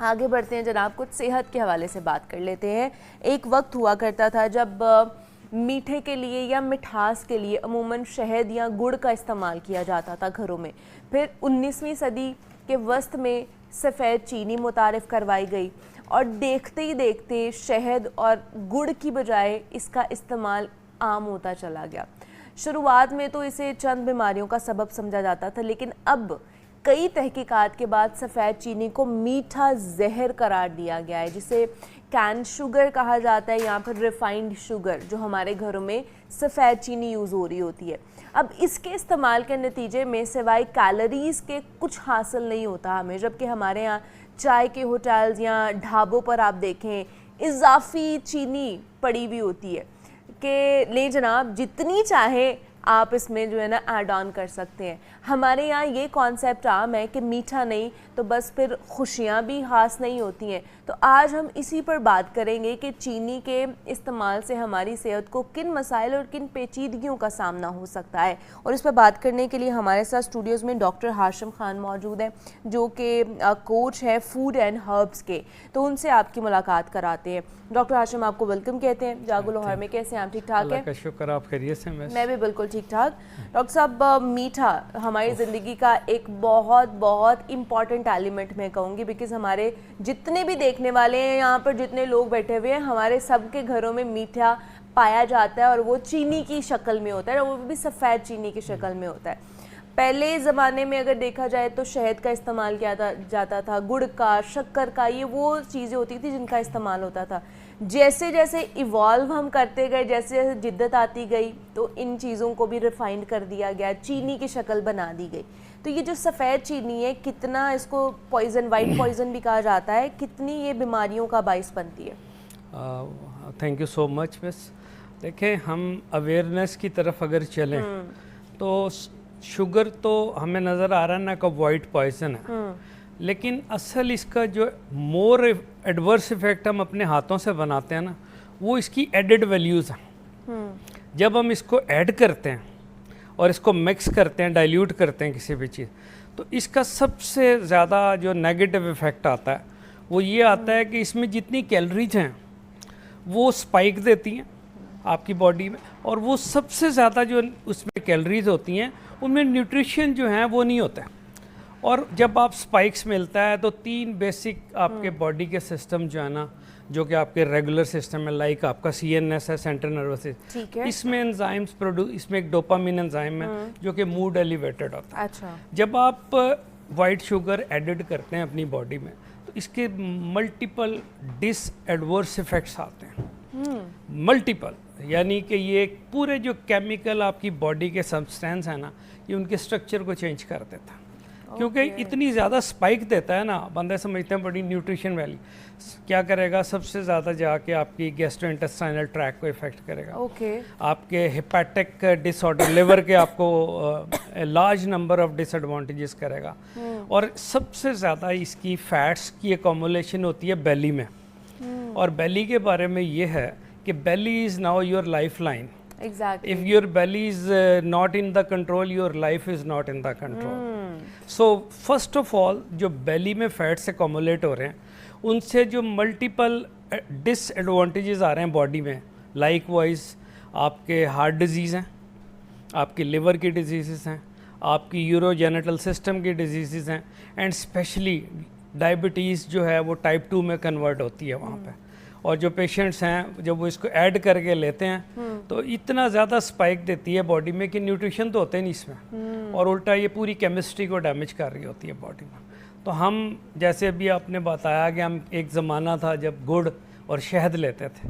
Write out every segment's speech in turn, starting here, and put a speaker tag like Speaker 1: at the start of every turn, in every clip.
Speaker 1: आगे बढ़ते हैं जनाब, कुछ सेहत के हवाले से बात कर लेते हैं। एक वक्त हुआ करता था जब मीठे के लिए या मिठास के लिए अमूमन शहद या गुड़ का इस्तेमाल किया जाता था घरों में। फिर 19वीं सदी के वस्त में सफ़ेद चीनी मुतारिफ़ करवाई गई और देखते ही देखते शहद और गुड़ की बजाय इसका इस्तेमाल आम होता चला गया। शुरुआत में तो इसे चंद बीमारियों का सबब समझा जाता था, लेकिन अब कई तहकीकात के बाद सफ़ेद चीनी को मीठा जहर करार दिया गया है, जिसे कैन शुगर कहा जाता है या फिर रिफाइंड शुगर, जो हमारे घरों में सफ़ेद चीनी यूज़ हो रही होती है। अब इसके इस्तेमाल के नतीजे में सिवाय कैलोरीज़ के कुछ हासिल नहीं होता हमें, जबकि हमारे यहाँ चाय के होटल्स या ढाबों पर आप देखें इजाफी चीनी पड़ी हुई होती है कि ले जनाब जितनी चाहे आप इसमें जो है ना ऐड ऑन कर सकते हैं। हमारे यहाँ ये कॉन्सेप्ट आम है कि मीठा नहीं तो बस फिर खुशियाँ भी खास नहीं होती हैं। तो आज हम इसी पर बात करेंगे कि चीनी के इस्तेमाल से हमारी सेहत को किन मसाइल और किन पेचीदगियों का सामना हो सकता है। और इस पर बात करने के लिए हमारे साथ स्टूडियोज़ में डॉक्टर हाशिम खान मौजूद हैं, जो कि कोच है फूड एंड हर्ब्स के। तो उनसे आपकी मुलाकात कराते हैं। डॉक्टर हाशिम, आपको वेलकम कहते हैं। जागो लाहौर में कैसे हैं आप? ठीक ठाक है?
Speaker 2: शुक्र, आप खैरियत से?
Speaker 1: मैं भी बिल्कुल ठीक ठाक। डॉक्टर साहब, मीठा हमारी ज़िंदगी का एक बहुत बहुत इम्पॉर्टेंट एलिमेंट मैं कहूँगी, बिकॉज़ हमारे जितने भी देखने वाले हैं यहाँ पर, जितने लोग बैठे हुए हैं, हमारे सबके घरों में मीठा पाया जाता है और वो चीनी की शक्ल में होता है, और वो भी सफ़ेद चीनी की शक्ल में होता है। पहले ज़माने में अगर देखा जाए तो शहद का इस्तेमाल किया जाता था, गुड़ का, शक्कर का, ये वो चीज़ें होती थी जिनका इस्तेमाल होता था। जैसे जैसे इवॉल्व हम करते गए, जैसे जैसे जिद्दत आती गई, तो इन चीज़ों को भी रिफाइंड कर दिया गया, चीनी की शक्ल बना दी गई। तो ये जो सफ़ेद चीनी है, कितना इसको पॉइजन, वाइट पॉइजन भी कहा जाता है, कितनी ये बीमारियों का बाइस बनती है?
Speaker 2: Thank you so much miss. देखें, हम अवेयरनेस की तरफ अगर चलें तो शुगर तो हमें नज़र आ रहा है ना का वाइट पॉइजन है, लेकिन असल इसका जो मोर एडवर्स इफेक्ट हम अपने हाथों से बनाते हैं ना, वो इसकी एडेड वैल्यूज़ हैं। जब हम इसको ऐड करते हैं और इसको मिक्स करते हैं, डाइल्यूट करते हैं किसी भी चीज़, तो इसका सबसे ज़्यादा जो नेगेटिव इफ़ेक्ट आता है वो ये आता है कि इसमें जितनी कैलोरीज हैं वो स्पाइक देती हैं आपकी बॉडी में, और वो सबसे ज़्यादा जो उसमें कैलोरीज होती हैं उनमें न्यूट्रिशन जो है वो नहीं होता है। और जब आप स्पाइक्स मिलता है तो 3 बेसिक आपके बॉडी के सिस्टम जो है ना, जो कि आपके रेगुलर सिस्टम है, लाइक आपका CNS है, सेंट्रल नर्वस सिस्टम, इसमें एंजाइम्स प्रोड्यूस, इसमें एक डोपामिन एंजाइम है जो कि मूड एलिवेटेड होता है।
Speaker 1: अच्छा। जब
Speaker 2: आप वाइट शुगर एडिड करते हैं अपनी बॉडी में तो इसके मल्टीपल डिसएडवर्स इफेक्ट्स आते हैं, मल्टीपल, यानी कि ये पूरे जो केमिकल आपकी बॉडी के सब्सटेंस है ना, ये उनके स्ट्रक्चर को चेंज कर देता है। क्योंकि इतनी ज़्यादा स्पाइक देता है ना, बंदे समझते हैं बड़ी न्यूट्रिशन वैल्यू, क्या करेगा, सबसे ज़्यादा जाके आपकी गैस्ट्रोइंटेस्टाइनल ट्रैक को इफेक्ट करेगा। आपके हेपेटिक डिसऑर्डर, लिवर के आपको लार्ज नंबर ऑफ डिसएडवांटेजेस करेगा। और सबसे ज़्यादा इसकी फैट्स की एकमुलेशन होती है बेली में, और बेली के बारे में ये है कि belly is now your life line.
Speaker 1: Exactly.
Speaker 2: If your belly is not in the control, your life is not in the control. So first of all, जो belly में fats accumulate हो रहे हैं, उनसे जो multiple disadvantages आ रहे हैं body में, likewise आपके हार्ट डिजीज़ हैं, आपकी लिवर की डिजीज़ हैं, आपकी यूरोजेनिटल सिस्टम की डिजीज़ हैं, एंड स्पेशली डायबिटीज़ जो है वो टाइप 2 में कन्वर्ट होती है वहाँ पे। और जो पेशेंट्स हैं जब वो इसको ऐड करके लेते हैं तो इतना ज़्यादा स्पाइक देती है बॉडी में कि न्यूट्रिशन तो होते नहीं इसमें, और उल्टा ये पूरी केमिस्ट्री को डैमेज कर रही होती है बॉडी में। तो हम, जैसे अभी आपने बताया कि हम एक ज़माना था जब गुड़ और शहद लेते थे,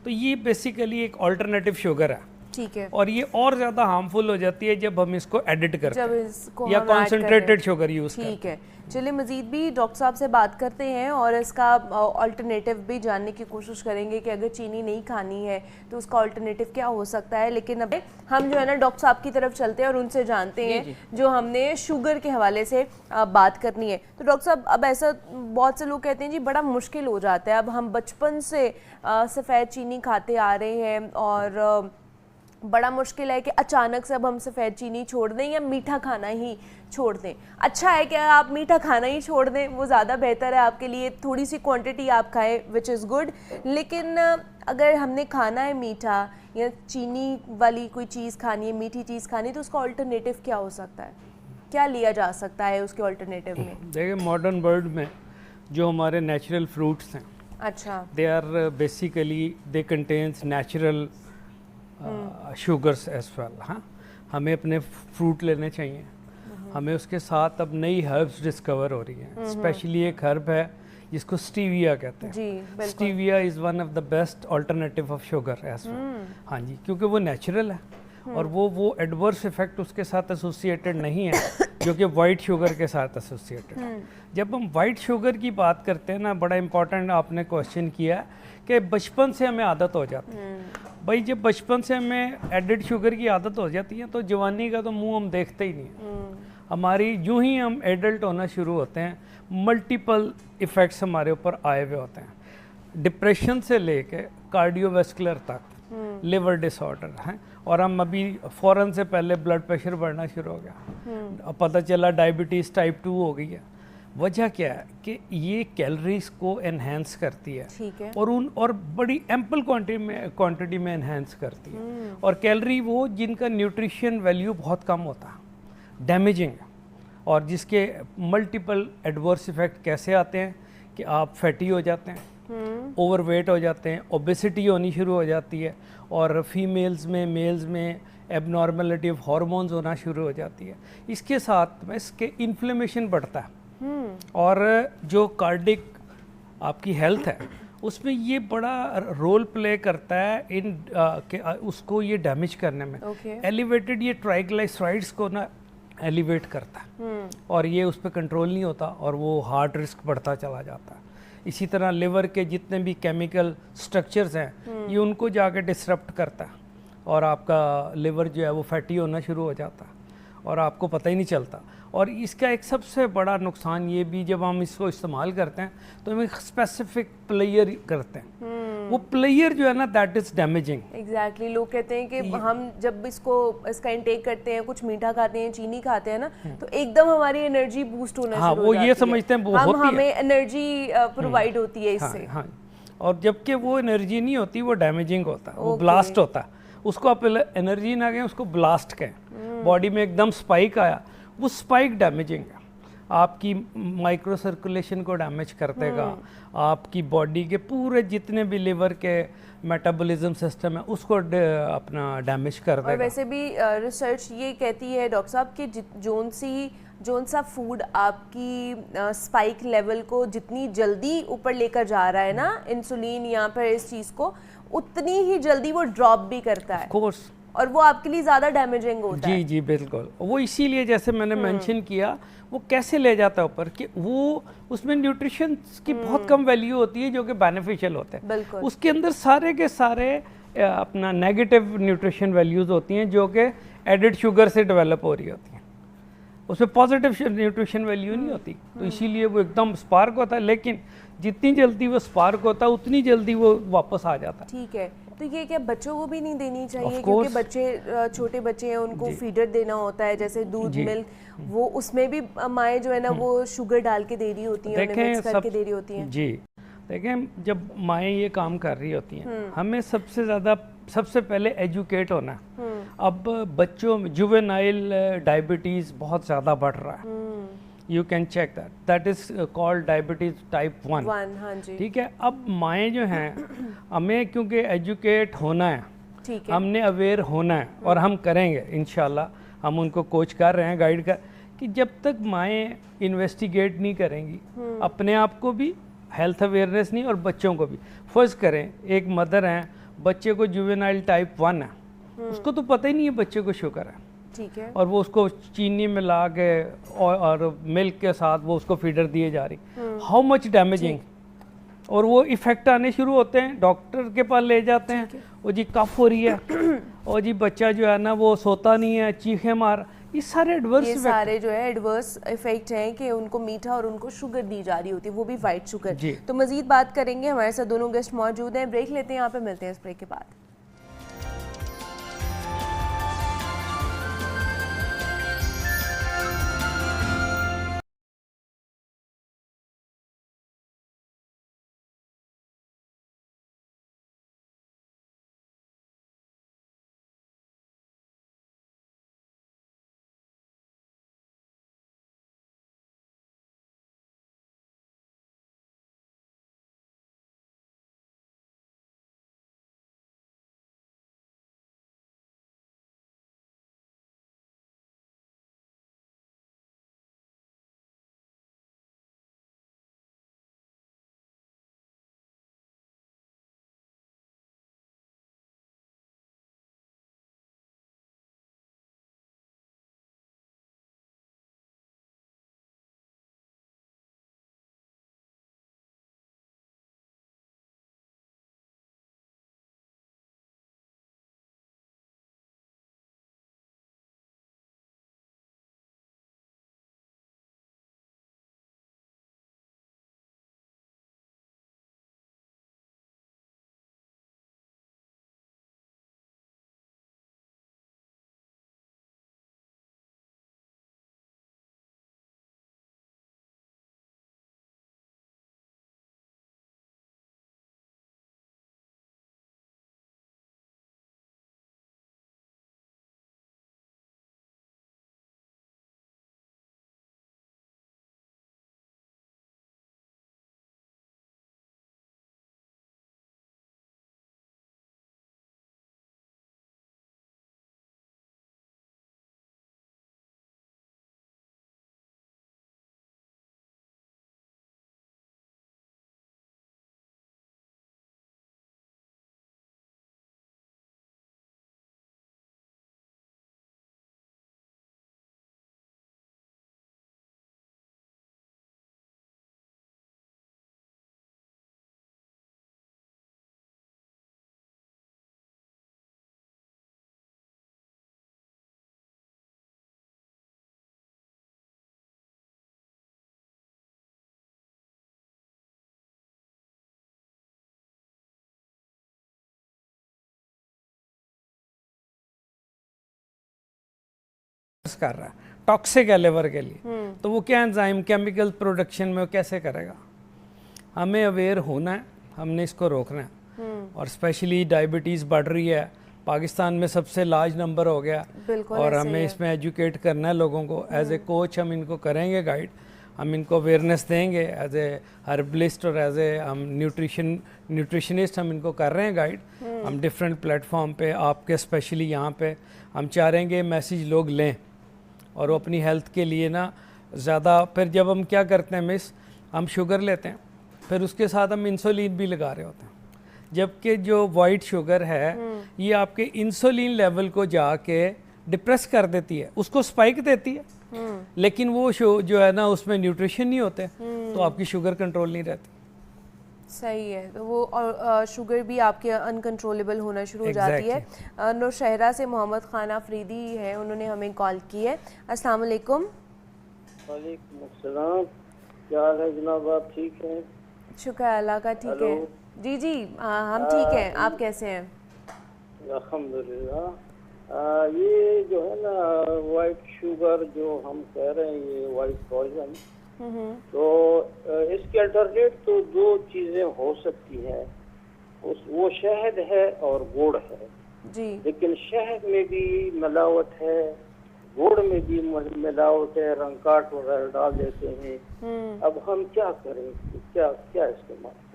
Speaker 2: तो ये बेसिकली एक ऑल्टरनेटिव शुगर है, ठीक है, और ये और ज़्यादा हार्मफुल हो जाती है जब हम इसको एडिट करते हैं या कॉन्सेंट्रेटेड शुगर यूज़ करते हैं।
Speaker 1: ठीक है, चलिए मज़ीद भी डॉक्टर साहब से बात करते हैं और इसका अल्टरनेटिव भी जानने की कोशिश करेंगे कि अगर चीनी नहीं खानी है तो उसका अल्टरनेटिव क्या हो सकता है। लेकिन अब हम जो है ना डॉक्टर साहब की तरफ चलते हैं और उनसे जानते हैं जो हमने शुगर के हवाले से बात करनी है। तो डॉक्टर साहब, अब ऐसा बहुत से लोग कहते हैं जी बड़ा मुश्किल हो जाता है, अब हम बचपन से सफ़ेद चीनी खाते आ रहे हैं और बड़ा मुश्किल है कि अचानक से अब हम सफ़ेद चीनी छोड़ दें या मीठा खाना ही छोड़ दें। अच्छा है कि आप मीठा खाना ही छोड़ दें, वो ज़्यादा बेहतर है आपके लिए, थोड़ी सी क्वांटिटी आप खाएं विच इज़ गुड। लेकिन अगर हमने खाना है मीठा या चीनी वाली कोई चीज़ खानी है, मीठी चीज़ खानी है, तो उसका ऑल्टरनेटिव क्या हो सकता है, क्या लिया जा सकता है उसके ऑल्टरनेटिव में?
Speaker 2: देखिए मॉडर्न वर्ल्ड में जो हमारे नेचुरल फ्रूट्स हैं,
Speaker 1: अच्छा,
Speaker 2: they are basically they contains natural sugars as well. हाँ, हमें अपने फ्रूट लेने चाहिए, हमें उसके साथ अब नई हर्ब्स डिस्कवर हो रही हैं। स्पेशली एक हर्ब है जिसको स्टीविया कहते हैं।
Speaker 1: जी बिल्कुल।
Speaker 2: Stevia is one of the best alternative of sugar as well. हाँ जी, क्योंकि वो नेचुरल है और वो एडवर्स इफेक्ट उसके साथ एसोसिएटेड नहीं है जो कि वाइट शुगर के साथ एसोसिएटेड है। जब हम वाइट शुगर की बात करते हैं ना, बड़ा इंपॉर्टेंट आपने क्वेश्चन किया कि बचपन से हमें आदत हो जाती है। भाई जब बचपन से हमें एडेड शुगर की आदत हो जाती है तो जवानी का तो मुंह हम देखते ही नहीं। हमारी यूं ही हम एडल्ट होना शुरू होते हैं, मल्टीपल इफ़ेक्ट्स हमारे ऊपर आए हुए होते हैं, डिप्रेशन से लेके कार्डियोवैस्कुलर तक, लिवर डिसऑर्डर हैं, और हम अभी फ़ौरन से पहले ब्लड प्रेशर बढ़ना शुरू हो गया, अब पता चला डायबिटीज़ टाइप 2 हो गई है। वजह क्या है कि ये कैलोरीज को एनहेंस करती है,
Speaker 1: ठीक है,
Speaker 2: और बड़ी एम्पल क्वांटिटी में एनहेंस करती है। और कैलोरी वो जिनका न्यूट्रिशन वैल्यू बहुत कम होता है, डैमेजिंग, और जिसके मल्टीपल एडवर्स इफेक्ट कैसे आते हैं कि आप फैटी हो जाते हैं, ओवरवेट हो जाते हैं, ओबेसिटी होनी शुरू हो जाती है, और फीमेल्स में मेल्स में एबनॉर्मलिटी ऑफ हार्मोन्स होना शुरू हो जाती है। इसके साथ में इसके इन्फ्लेमेशन बढ़ता है, और जो कार्डिक आपकी हेल्थ है उसमें ये बड़ा रोल प्ले करता है कि उसको ये डैमेज करने में। एलिवेटेड ये ट्राइग्लिसराइड्स को ना एलिवेट करता है, और ये उस पर कंट्रोल नहीं होता और वो हार्ट रिस्क बढ़ता चला जाता है। इसी तरह लिवर के जितने भी केमिकल स्ट्रक्चर्स हैं ये उनको जाके डिसरप्ट करता है, और आपका लिवर जो है वो फैटी होना शुरू हो जाता है और आपको पता ही नहीं चलता। और इसका एक सबसे बड़ा नुकसान ये भी, जब हम इसको इस्तेमाल करते हैं तो हम एक स्पेसिफिक प्लेयर करते हैं, वो प्लेयर जो है ना दैट इज डैमेजिंग।
Speaker 1: एग्जैक्टली, लोग कहते हैं कि हम जब इसका इंटेक करते हैं, कुछ मीठा खाते हैं, चीनी खाते हैं ना, तो एकदम हमारी एनर्जी बूस्ट होना शुरू हो जाती है।
Speaker 2: वो ये समझते हैं
Speaker 1: हमें एनर्जी प्रोवाइड होती है इससे।
Speaker 2: हाँ, और जबकि वो एनर्जी नहीं होती, वो डैमेजिंग होता है, वो ब्लास्ट होता है। उसको आप एनर्जी ना कहें, उसको ब्लास्ट कहें। बॉडी में एकदम स्पाइक आया, वो स्पाइक डैमेजिंग है, आपकी माइक्रो सर्कुलेशन को डैमेज कर देगा, आपकी बॉडी के पूरे जितने भी लिवर के मेटाबॉलिज्म सिस्टम है उसको अपना डैमेज कर देगा।
Speaker 1: और वैसे भी रिसर्च ये कहती है डॉक्टर साहब कि जोन सा फूड आपकी स्पाइक लेवल को जितनी जल्दी ऊपर लेकर जा रहा है ना, इंसुलिन यहाँ पर इस चीज़ को, उतनी ही जल्दी वो ड्रॉप भी करता है,
Speaker 2: कोर्स,
Speaker 1: और वो आपके लिए ज़्यादा डैमेजिंग होता है।
Speaker 2: जी बिल्कुल, वो इसीलिए जैसे मैंने मेंशन किया, वो कैसे ले जाता है ऊपर कि वो उसमें न्यूट्रिशन की बहुत कम वैल्यू होती है जो कि बेनिफिशियल होते हैं, उसके अंदर सारे के सारे अपना नेगेटिव न्यूट्रिशन वैल्यूज़ होती हैं जो कि एडेड शुगर से डेवलप हो रही होती हैं, उसमें पॉजिटिव न्यूट्रिशन वैल्यू नहीं होती। तो इसीलिए वो एकदम स्पार्क होता है, लेकिन जितनी जल्दी वो स्पार्क होता है उतनी जल्दी वो वापस आ जाता है।
Speaker 1: ठीक है, तो ये क्या बच्चों को भी नहीं देनी चाहिए? क्योंकि बच्चे छोटे बच्चे हैं, उनको फीडर देना होता है, जैसे दूध, मिल्क, वो उसमें भी माएँ जो है ना वो शुगर डाल के दे रही होती हैं, उन्हें मिक्स करके दे रही होती हैं।
Speaker 2: जी देखें, जब माएँ ये काम कर रही होती हैं, हमें सबसे पहले एजुकेट होना है। अब बच्चों में जुवेनाइल डायबिटीज़ बहुत ज़्यादा बढ़ रहा है, you can check that is called diabetes type 1।
Speaker 1: हाँ जी,
Speaker 2: ठीक है। अब माएँ जो हैं, हमें क्योंकि एजुकेट होना है,
Speaker 1: ठीक है,
Speaker 2: हमने अवेयर होना है, और हम करेंगे इंशाल्लाह, हम उनको कोच कर रहे हैं, गाइड कर, कि जब तक माएँ इन्वेस्टिगेट नहीं करेंगी अपने आप को भी, हेल्थ अवेयरनेस नहीं, और बच्चों को भी। फर्ज करें एक मदर हैं, बच्चे को जुवेनाइल टाइप 1 है, उसको तो पता ही नहीं है बच्चे को शुगर है,
Speaker 1: ठीक है,
Speaker 2: और वो उसको चीनी में ला के और मिल्क के साथ वो उसको फीडर दिए जा रही, हाउ मच डैमेजिंग। और वो इफेक्ट आने शुरू होते हैं, डॉक्टर के पास ले जाते हैं, वो जी कफ हो रही है, और जी बच्चा जो है ना वो सोता नहीं है, चीखे मार, ये सारे
Speaker 1: एडवर्स इफेक्ट हैं कि उनको मीठा और उनको शुगर दी जा रही होती है, वो भी वाइट शुगर। तो मजीद बात करेंगे, हमारे साथ दोनों गेस्ट मौजूद हैं, ब्रेक लेते हैं, यहाँ पे मिलते हैं इस ब्रेक के बाद।
Speaker 2: कर रहा है, टॉक्सिक है लिवर के लिए, तो वो क्या एंजाइम केमिकल प्रोडक्शन में वो कैसे करेगा। हमें अवेयर होना है, हमने इसको रोकना है। और स्पेशली डायबिटीज़ बढ़ रही है, पाकिस्तान में सबसे लार्ज नंबर हो गया, और हमें इसमें एजुकेट करना है लोगों को। एज ए कोच हम इनको करेंगे गाइड, हम इनको अवेयरनेस देंगे एज ए हर्बलिस्ट और एज ए हम न्यूट्रिशनिस्ट हम इनको कर रहे हैं गाइड। हम डिफरेंट प्लेटफॉर्म पे आपके स्पेशली यहाँ पे हम चाह रहे हैं मैसेज लोग लें और वो अपनी हेल्थ के लिए ना ज़्यादा। फिर जब हम क्या करते हैं मिस, हम शुगर लेते हैं, फिर उसके साथ हम इंसुलिन भी लगा रहे होते हैं, जबकि जो वाइट शुगर है ये आपके इंसुलिन लेवल को जाके डिप्रेस कर देती है, उसको स्पाइक देती है, लेकिन वो जो है ना उसमें न्यूट्रिशन नहीं होते, तो आपकी शुगर कंट्रोल नहीं रहती।
Speaker 1: सही है, तो वो शुगर भी आपके अनकंट्रोलेबल होना शुरू हो जाती है। नौशहरा से मोहम्मद खान अफरीदी है, उन्होंने हमें कॉल की है। अस्सलाम वालेकुम।
Speaker 3: वालेकुम अस्सलाम, क्या हाल है जनाब, आप ठीक हैं?
Speaker 1: शुक्र अल्लाह का, ठीक है जी जी हम ठीक हैं, आप कैसे हैं?
Speaker 3: अल्हम्दुलिल्लाह। ये जो है ना वाइट शुगर जो हम कह रहे हैं, ये वाइट पॉइजन, तो इसके अल्टरनेट तो दो चीज़ें हो सकती हैं, वो शहद है और गुड़ है
Speaker 1: जी। लेकिन
Speaker 3: शहद में भी मिलावट है, गुड़ में भी मिलावट है, रंगकाट वगैरह डाल देते हैं। अब हम क्या करें, क्या क्या इस्तेमाल करें?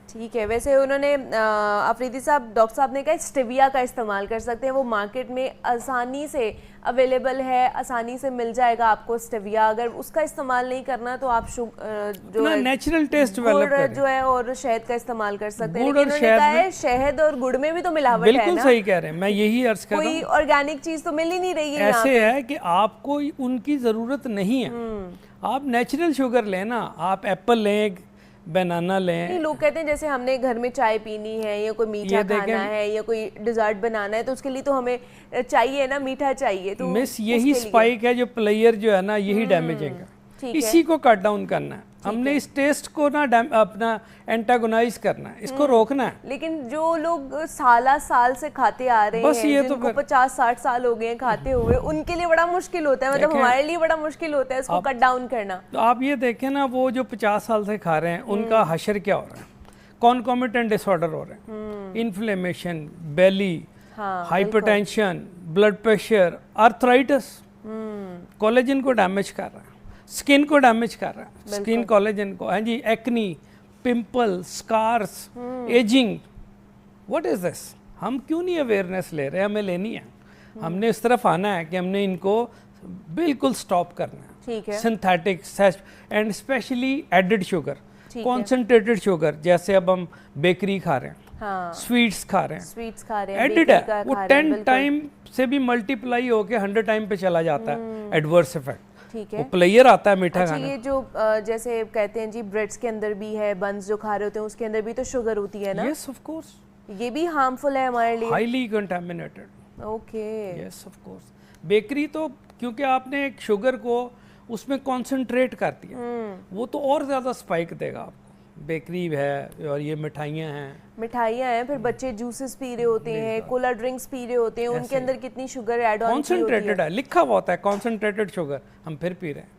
Speaker 1: ठीक है, वैसे उन्होंने अफरीदी साहब, डॉक्टर साहब ने कहा स्टेविया का इस्तेमाल कर सकते हैं, वो मार्केट में आसानी से अवेलेबल है, आसानी से मिल जाएगा आपको स्टेविया। अगर उसका इस्तेमाल नहीं करना तो आप जो है
Speaker 2: नेचुरल टेस्ट डेवलप करें
Speaker 1: जो है और शहद का इस्तेमाल कर सकते हैं। लेकिन उन्होंने कहा है शहद और गुड़ में भी तो मिलावट है ना।
Speaker 2: बिल्कुल सही कह रहे हैं, मैं यही अर्ज कर रहा हूं,
Speaker 1: कोई ऑर्गेनिक चीज तो मिल ही नहीं रही है।
Speaker 2: ऐसे है कि आपको उनकी जरूरत नहीं है, आप नेचुरल शुगर लें ना, आप एप्पल लें, बनाना लें।
Speaker 1: लोग कहते हैं जैसे हमने घर में चाय पीनी है या कोई मीठा खाना है या कोई डिजर्ट बनाना है, तो उसके लिए तो हमें चाहिए ना, मीठा चाहिए। तो
Speaker 2: मिस यही स्पाइक है जो प्लेयर जो है ना, यही डैमेजिंग है, इसी को कट डाउन करना है हमने, इस टेस्ट को ना अपना एंटागोनाइज करना है, इसको रोकना है।
Speaker 1: लेकिन जो लोग साल से खाते आ रहे हैं,
Speaker 2: ये
Speaker 1: जिनको 50-60 साल हो गए हैं खाते हुए, उनके लिए बड़ा मुश्किल होता है, मतलब हमारे लिए बड़ा मुश्किल होता है इसको कट डाउन करना।
Speaker 2: तो आप ये देखें ना, वो जो 50 साल से खा रहे हैं उनका हशर क्या हो रहा है, कॉन्कोमिटेंट डिसऑर्डर हो रहे हैं, inflammation, belly, hypertension, blood pressure, arthritis, collagen को डैमेज कर रहा है, स्किन को डैमेज कर रहा है, स्किन कोलेजन को, हाँ जी, acne, pimple, scars, ageing. What is this? हम क्यों नहीं अवेयरनेस ले रहे? हमें लेनी है, हमने इस तरफ आना है कि हमने इनको बिल्कुल स्टॉप करना है।
Speaker 1: ठीक है।
Speaker 2: Synthetic and specially added sugar, concentrated sugar, जैसे अब हम बेकरी खा रहे हैं, स्वीट्स खा रहे हैं, एडेड है, वो 10 टाइम से भी मल्टीप्लाई होके 100 टाइम पे चला जाता है एडवर्स इफेक्ट।
Speaker 1: ठीक है,
Speaker 2: वो प्लेयर आता है मीठा
Speaker 1: अच्छा,
Speaker 2: खाना।
Speaker 1: ये जो जैसे कहते हैं जी ब्रेड्स के अंदर भी है, बंस जो खा रहे होते हैं उसके अंदर भी तो शुगर होती है ना?
Speaker 2: यस ऑफ कोर्स,
Speaker 1: ये भी हार्मफुल है हमारे लिए,
Speaker 2: highly contaminated.
Speaker 1: Okay,
Speaker 2: yes of course. Bakery तो क्योंकि आपने एक शुगर को उसमें कंसंट्रेट कर दिया, वो तो और ज्यादा स्पाइक देगा आपको। बेकरी है और ये मिठाइयाँ हैं, फिर बच्चे जूसेस पी रहे होते हैं, कोला ड्रिंक्स पी रहे होते हैं, उनके अंदर कितनी शुगर ऐड ऑन की होती है, है लिखा हुआ होता है कॉन्सेंट्रेटेड शुगर, हम फिर पी रहे हैं।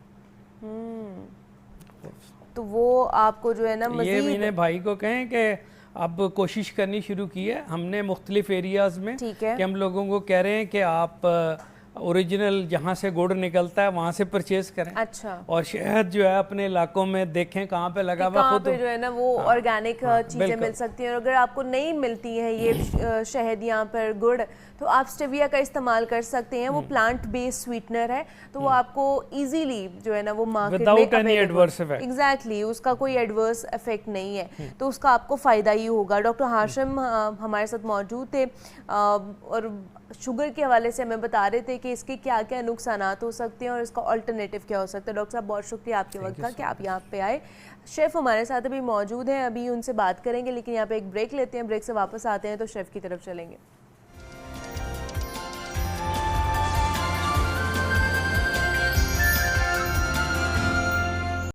Speaker 2: तो वो आपको जो है ना मज़ीद, ये मैंने भाई को कहें कि अब कोशिश करनी शुरू की है हमने मुख्तलिफ एरियाज में, कि हम लोगों को कह रहे हैं कि आप ओरिजिनल जहाँ से गुड़ निकलता है वहाँ से परचेज करें। अच्छा। और शहद जो है अपने इलाकों में देखें कहाँ पे लगा हुआ, खुद जो है ना वो ऑर्गेनिक चीज़ें मिल सकती हैं। और अगर आपको नहीं मिलती है ये शहद यहाँ पर गुड़, तो आप स्टेविया का इस्तेमाल कर सकते हैं, वो प्लांट बेस्ड स्वीटनर है, तो वो आपको इजीली जो है ना वो मार्केट में एग्जैक्टली उसका कोई एडवर्स इफेक्ट नहीं है, तो उसका आपको फ़ायदा ही होगा। डॉक्टर हाशिम हमारे साथ मौजूद थे और शुगर के हवाले से हमें बता रहे थे कि इसके क्या क्या नुकसानात हो सकते हैं और इसका अल्टरनेटिव क्या हो सकता है। डॉक्टर साहब बहुत शुक्रिया आपके वक्त का कि आप यहाँ पे आए। शेफ़ हमारे साथ अभी मौजूद हैं, अभी उनसे बात करेंगे, लेकिन यहाँ पे एक ब्रेक लेते हैं, ब्रेक से वापस आते हैं तो शेफ़ की तरफ चलेंगे।